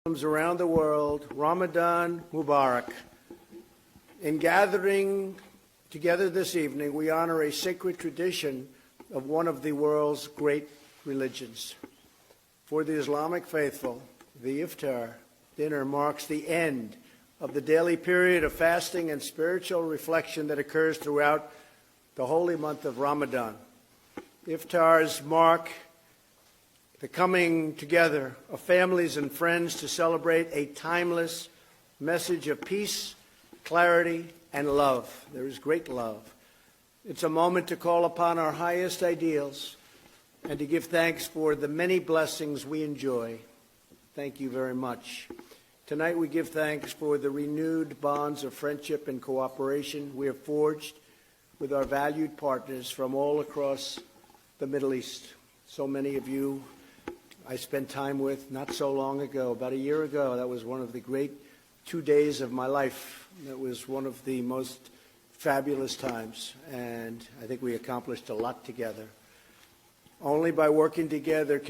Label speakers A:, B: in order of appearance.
A: Muslims around the world, Ramadan Mubarak. In gathering together this evening, we honor a sacred tradition of one of the world's great religions. For the Islamic faithful, the iftar dinner marks the end of the daily period of fasting and spiritual reflection that occurs throughout the holy month of Ramadan. Iftars mark the coming together of families and friends to celebrate a timeless message of peace, clarity, and love. There is great love. It's a moment to call upon our highest ideals and to give thanks for the many blessings we enjoy. Thank you very much. Tonight we give thanks for the renewed bonds of friendship and cooperation we have forged with our valued partners from all across the Middle East. So many of you I spent time with not so long ago, about a year ago. That was one of the great 2 days of my life. That was one of the most fabulous times, and I think we accomplished a lot together. Only by working together can